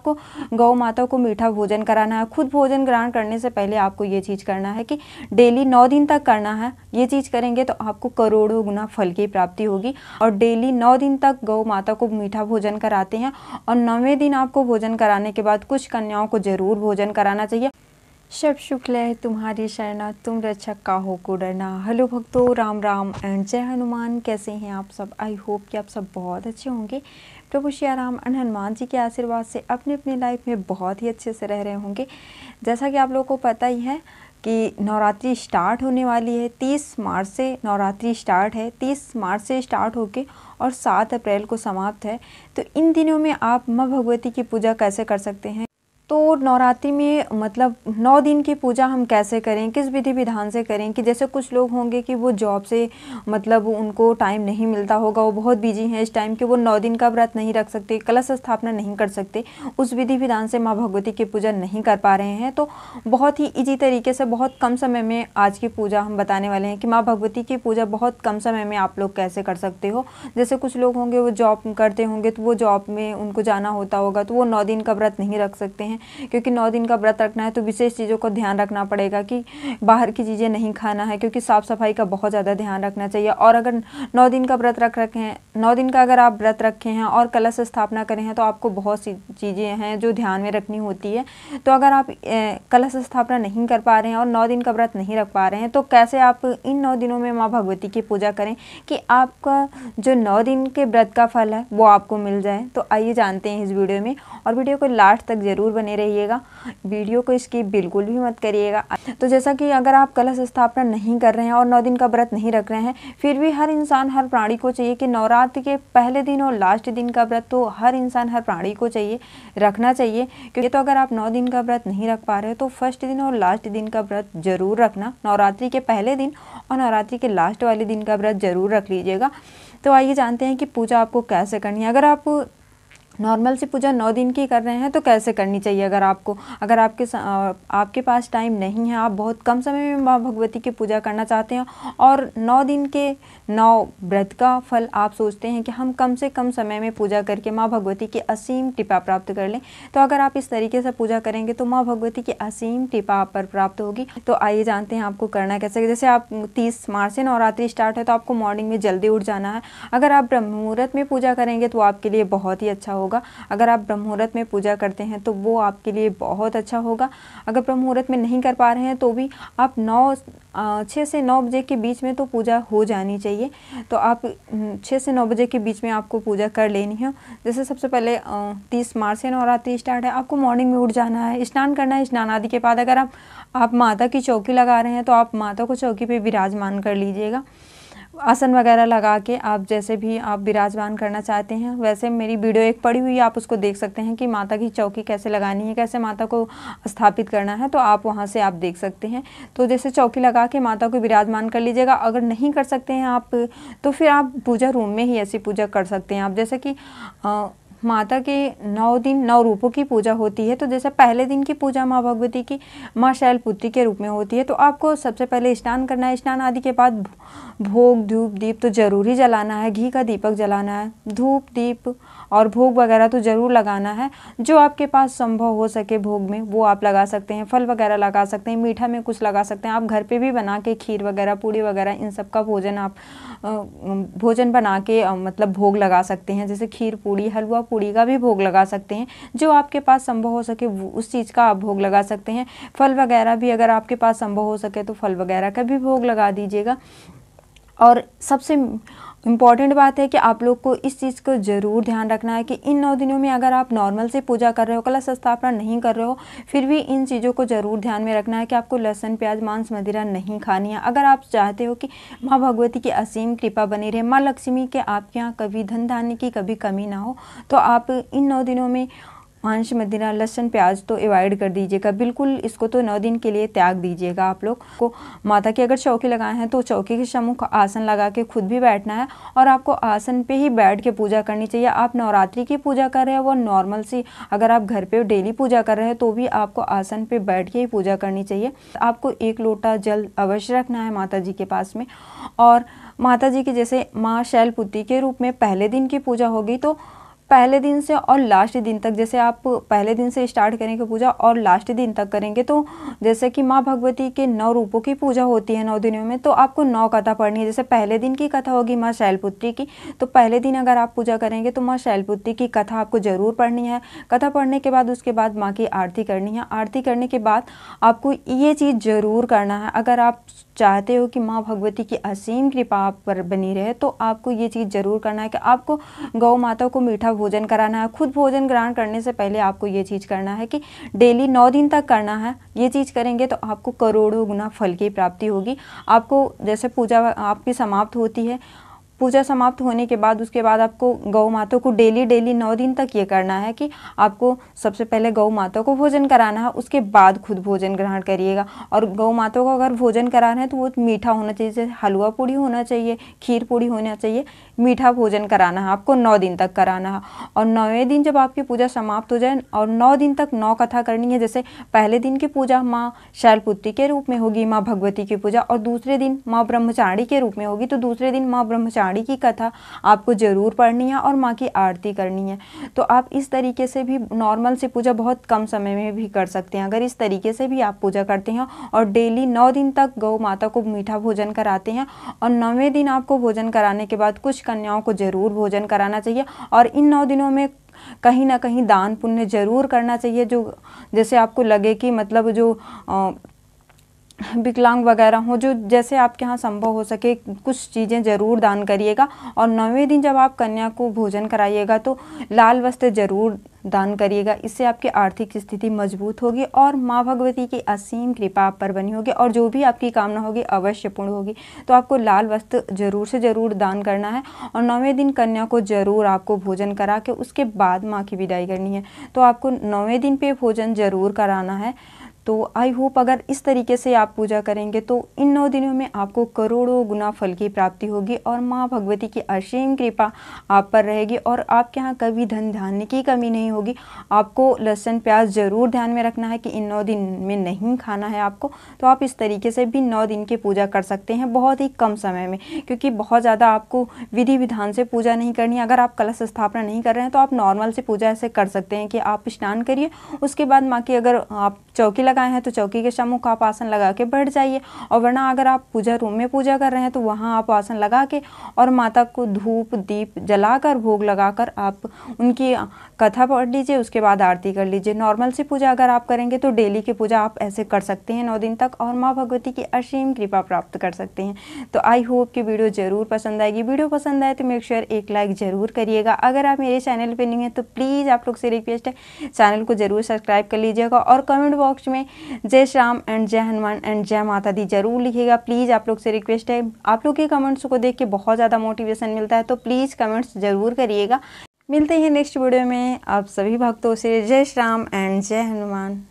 आपको गौ माता को मीठा भोजन कराना है। खुद भोजन ग्रहण करने से पहले आपको ये चीज़ करना है कि डेली 9 दिन तक करना है। ये चीज़ करेंगे तो आपको करोड़ों गुना फल की प्राप्ति होगी। और डेली 9 दिन तक गौ माता को मीठा भोजन कराते हैं और 9वें दिन आपको भोजन कराने के बाद कुछ कन्याओं को जरूर भोजन कराना चाहिए। शब शुक्ल है तुम्हारी शरणा, तुम रक्षक का हो को डरना। हेलो भक्तों, राम राम एंड जय हनुमान। कैसे हैं आप सब? आई होप कि आप सब बहुत अच्छे होंगे। प्रभु श्री राम एंड हनुमान जी के आशीर्वाद से अपने अपनी लाइफ में बहुत ही अच्छे से रह रहे होंगे। जैसा कि आप लोगों को पता ही है कि नवरात्रि स्टार्ट होने वाली है। 30 मार्च से नवरात्रि स्टार्ट है। 30 मार्च से स्टार्ट होके और 7 अप्रैल को समाप्त है। तो इन दिनों में आप माँ भगवती की पूजा कैसे कर सकते हैं? तो नवरात्रि में मतलब 9 दिन की पूजा हम कैसे करें, किस विधि विधान से करें? कि जैसे कुछ लोग होंगे कि वो जॉब से मतलब उनको टाइम नहीं मिलता होगा, वो बहुत बिजी हैं इस टाइम कि वो 9 दिन का व्रत नहीं रख सकते, कलश स्थापना नहीं कर सकते, उस विधि विधान से माँ भगवती की पूजा नहीं कर पा रहे हैं। तो बहुत ही ईजी तरीके से बहुत कम समय में आज की पूजा हम बताने वाले हैं कि माँ भगवती की पूजा बहुत कम समय में आप लोग कैसे कर सकते हो। जैसे कुछ लोग होंगे वो जॉब करते होंगे, तो वो जॉब में उनको जाना होता होगा, तो वो 9 दिन का व्रत नहीं रख सकते हैं। क्योंकि 9 दिन का व्रत रखना है तो विशेष चीज़ों को ध्यान रखना पड़ेगा कि बाहर की चीज़ें नहीं खाना है, क्योंकि साफ़ सफाई का बहुत ज़्यादा ध्यान रखना चाहिए। और अगर 9 दिन का व्रत रख रखे हैं, 9 दिन का अगर आप व्रत रखे हैं और कलश स्थापना करें हैं, तो आपको बहुत सी चीज़ें हैं जो ध्यान में रखनी होती है। तो अगर आप कलश स्थापना नहीं कर पा रहे हैं और 9 दिन का व्रत नहीं रख पा रहे हैं, तो कैसे आप इन 9 दिनों में माँ भगवती की पूजा करें कि आपका जो 9 दिन के व्रत का फल है वो आपको मिल जाए। तो आइए जानते हैं इस वीडियो में, और वीडियो को लास्ट तक ज़रूर बने रहिएगा। वीडियो को स्किप बिल्कुल भी मत करिएगा। तो जैसा कि अगर आप कलश स्थापना नहीं कर रहे हैं और 9 दिन का व्रत नहीं रख रहे हैं, फिर भी हर इंसान हर प्राणी को चाहिए कि नवरात्रि के पहले दिन और लास्ट दिन का व्रत तो हर इंसान हर प्राणी को चाहिए रखना चाहिए। क्योंकि तो अगर आप 9 दिन का व्रत नहीं रख पा रहे हो तो फर्स्ट दिन और लास्ट दिन का व्रत जरूर रखना। नवरात्रि के पहले दिन और नवरात्रि के लास्ट वाले दिन का व्रत जरूर रख लीजिएगा। तो आइए जानते हैं कि पूजा आपको कैसे करनी है। अगर आप नॉर्मल सी पूजा 9 दिन की कर रहे हैं तो कैसे करनी चाहिए? अगर आपके पास टाइम नहीं है, आप बहुत कम समय में माँ भगवती की पूजा करना चाहते हैं और 9 दिन के 9 व्रत का फल आप सोचते हैं कि हम कम से कम समय में पूजा करके माँ भगवती की असीम कृपा प्राप्त कर लें, तो अगर आप इस तरीके से पूजा करेंगे तो माँ भगवती की असीम कृपा आप पर प्राप्त होगी। तो आइए जानते हैं आपको करना कैसे। जैसे आप 30 मार्च से नवरात्रि स्टार्ट है तो आपको मॉर्निंग में जल्दी उठ जाना है। अगर आप ब्रह्म मुहूर्त में पूजा करेंगे तो आपके लिए बहुत ही अच्छा होगा। अगर आप ब्रह्म मुहूर्त में पूजा करते हैं तो वो आपके लिए बहुत अच्छा होगा। अगर ब्रह्म मुहूर्त में नहीं कर पा रहे हैं तो भी आप 6 से 9 बजे के बीच में तो पूजा हो जानी चाहिए। तो आप 6 से 9 बजे के बीच में आपको पूजा कर लेनी है। जैसे सबसे पहले 30 मार्च से नवरात्रि स्टार्ट है, आपको मॉर्निंग में उठ जाना है, स्नान करना है। स्नान आदि के बाद अगर आप माता की चौकी लगा रहे हैं तो आप माता को चौकी पे विराजमान कर लीजिएगा। आसन वगैरह लगा के आप जैसे भी आप विराजमान करना चाहते हैं वैसे मेरी वीडियो एक पड़ी हुई है, आप उसको देख सकते हैं कि माता की चौकी कैसे लगानी है, कैसे माता को स्थापित करना है, तो आप वहां से आप देख सकते हैं। तो जैसे चौकी लगा के माता को विराजमान कर लीजिएगा। अगर नहीं कर सकते हैं आप तो फिर आप पूजा रूम में ही ऐसी पूजा कर सकते हैं आप। जैसे कि माता के 9 दिन 9 रूपों की पूजा होती है। तो जैसे पहले दिन की पूजा माँ भगवती की माँ शैलपुत्री के रूप में होती है। तो आपको सबसे पहले स्नान करना है। स्नान आदि के बाद भोग धूप दीप तो जरूर ही जलाना है, घी का दीपक जलाना है, धूप दीप और भोग वगैरह तो जरूर लगाना है। जो आपके पास संभव हो सके भोग में वो आप लगा सकते हैं, फल वगैरह लगा सकते हैं, मीठा में कुछ लगा सकते हैं। आप घर पे भी बना के खीर वगैरह पूड़ी वगैरह इन सब का भोजन आप भोजन बना के मतलब भोग लगा सकते हैं। जैसे खीर पूड़ी हलवा पूड़ी का भी भोग लगा सकते हैं। जो आपके पास संभव हो सके उस चीज़ का आप भोग लगा सकते हैं। फल वगैरह भी अगर आपके पास संभव हो सके तो फल वगैरह का भी भोग लगा दीजिएगा। और सबसे इम्पॉर्टेंट बात है कि आप लोग को इस चीज़ को ज़रूर ध्यान रखना है कि इन 9 दिनों में अगर आप नॉर्मल से पूजा कर रहे हो, कलश स्थापना नहीं कर रहे हो, फिर भी इन चीज़ों को ज़रूर ध्यान में रखना है कि आपको लहसुन प्याज मांस मदिरा नहीं खानी है। अगर आप चाहते हो कि माँ भगवती की असीम कृपा बनी रहे, माँ लक्ष्मी के आपके यहाँ कभी धन धान्य की कभी कमी ना हो, तो आप इन 9 दिनों में मांस मदिरा लहसुन प्याज तो अवॉइड कर दीजिएगा बिल्कुल। इसको तो 9 दिन के लिए त्याग दीजिएगा। आप लोग को माता की अगर चौकी लगाए हैं तो चौकी के सम्मुख आसन लगा के खुद भी बैठना है और आपको आसन पे ही बैठ के पूजा करनी चाहिए। आप नवरात्रि की पूजा कर रहे हैं वो नॉर्मल सी, अगर आप घर पे डेली पूजा कर रहे हैं तो भी आपको आसन पे बैठ के ही पूजा करनी चाहिए। आपको 1 लोटा जल अवश्य रखना है माता जी के पास में। और माता जी की जैसे माँ शैलपुत्री के रूप में पहले दिन की पूजा होगी तो पहले दिन से और लास्ट दिन तक, जैसे आप पहले दिन से स्टार्ट करेंगे पूजा और लास्ट दिन तक करेंगे तो जैसे कि माँ भगवती के 9 रूपों की पूजा होती है 9 दिनों में, तो आपको 9 कथा पढ़नी है। जैसे पहले दिन की कथा होगी माँ शैलपुत्री की, तो पहले दिन अगर आप पूजा करेंगे तो माँ शैलपुत्री की कथा आपको जरूर पढ़नी है। कथा पढ़ने के बाद उसके बाद माँ की आरती करनी है। आरती करने के बाद आपको ये चीज़ जरूर करना है, अगर आप चाहते हो कि माँ भगवती की असीम कृपा आप पर बनी रहे तो आपको ये चीज़ जरूर करना है कि आपको गौ माता को मीठा भोजन कराना है। खुद भोजन ग्रहण करने से पहले आपको ये चीज़ करना है कि डेली 9 दिन तक करना है। ये चीज़ करेंगे तो आपको करोड़ों गुना फल की प्राप्ति होगी। आपको जैसे पूजा आपकी समाप्त होती है, पूजा समाप्त होने के बाद उसके बाद आपको गौ माता को डेली 9 दिन तक ये करना है कि आपको सबसे पहले गौ माता को भोजन कराना है, उसके बाद खुद भोजन ग्रहण करिएगा। और गौ माता को अगर भोजन कराना है तो वो मीठा होना चाहिए, जैसे हलवा पूड़ी होना चाहिए, खीर पूड़ी होना चाहिए, मीठा भोजन कराना है आपको 9 दिन तक कराना है। और 9वें दिन जब आपकी पूजा समाप्त हो जाए और 9 दिन तक 9 कथा करनी है। जैसे पहले दिन की पूजा माँ शैलपुत्री के रूप में होगी माँ भगवती की पूजा, और दूसरे दिन माँ ब्रह्मचारिणी के रूप में होगी, तो दूसरे दिन माँ ब्रह्मचारिणी की कथा आपको जरूर पढ़नी है और माँ की आरती करनी है। तो आप इस तरीके से भी नॉर्मल से पूजा बहुत कम समय में भी कर सकते हैं। अगर इस तरीके से भी आप पूजा करते हैं और डेली 9 दिन तक गौ माता को मीठा भोजन कराते हैं और 9वें दिन आपको भोजन कराने के बाद कुछ कन्याओं को जरूर भोजन कराना चाहिए। और इन 9 दिनों में कहीं ना कहीं दान पुण्य जरूर करना चाहिए, जो जैसे आपको लगे कि मतलब जो विकलांग वगैरह हो, जो जैसे आपके यहाँ संभव हो सके कुछ चीज़ें ज़रूर दान करिएगा। और 9वें दिन जब आप कन्या को भोजन कराइएगा तो लाल वस्त्र जरूर दान करिएगा। इससे आपकी आर्थिक स्थिति मजबूत होगी और माँ भगवती की असीम कृपा आप पर बनी होगी और जो भी आपकी कामना होगी अवश्य पूर्ण होगी। तो आपको लाल वस्त्र जरूर से ज़रूर दान करना है और 9वें दिन कन्या को जरूर आपको भोजन करा के उसके बाद माँ की विदाई करनी है। तो आपको 9वें दिन पे भोजन जरूर कराना है। तो आई होप अगर इस तरीके से आप पूजा करेंगे तो इन 9 दिनों में आपको करोड़ों गुना फल की प्राप्ति होगी और माँ भगवती की असीम कृपा आप पर रहेगी और आपके यहाँ कभी धन धान्य की कमी नहीं होगी। आपको लहसुन प्याज जरूर ध्यान में रखना है कि इन 9 दिन में नहीं खाना है आपको। तो आप इस तरीके से भी 9 दिन की पूजा कर सकते हैं बहुत ही कम समय में, क्योंकि बहुत ज़्यादा आपको विधि विधान से पूजा नहीं करनी है। अगर आप कलश स्थापना नहीं कर रहे हैं तो आप नॉर्मल से पूजा ऐसे कर सकते हैं कि आप स्नान करिए, उसके बाद माँ की अगर आप चौकी लगाए हैं तो चौकी के सम्मुख आप आसन लगा के बैठ जाइए। और वरना अगर आप पूजा रूम में पूजा कर रहे हैं तो वहाँ आप आसन लगा के और माता को धूप दीप जलाकर भोग लगाकर आप उनकी कथा पढ़ लीजिए, उसके बाद आरती कर लीजिए। नॉर्मल से पूजा अगर आप करेंगे तो डेली की पूजा आप ऐसे कर सकते हैं 9 दिन तक और माँ भगवती की असीम कृपा प्राप्त कर सकते हैं। तो आई होप कि वीडियो जरूर पसंद आएगी। वीडियो पसंद आए तो मेक श्योर एक लाइक जरूर करिएगा। अगर आप मेरे चैनल पर नहीं है तो प्लीज़ आप लोग से रिक्वेस्ट है चैनल को जरूर सब्सक्राइब कर लीजिएगा और कमेंट बॉक्स में जय श्री राम एंड जय हनुमान एंड जय माता दी जरूर लिखिएगा। प्लीज़ आप लोग से रिक्वेस्ट है, आप लोग के कमेंट्स को देख के बहुत ज़्यादा मोटिवेशन मिलता है, तो प्लीज़ कमेंट्स जरूर करिएगा। मिलते हैं नेक्स्ट वीडियो में आप सभी भक्तों से। जय श्री राम एंड जय हनुमान।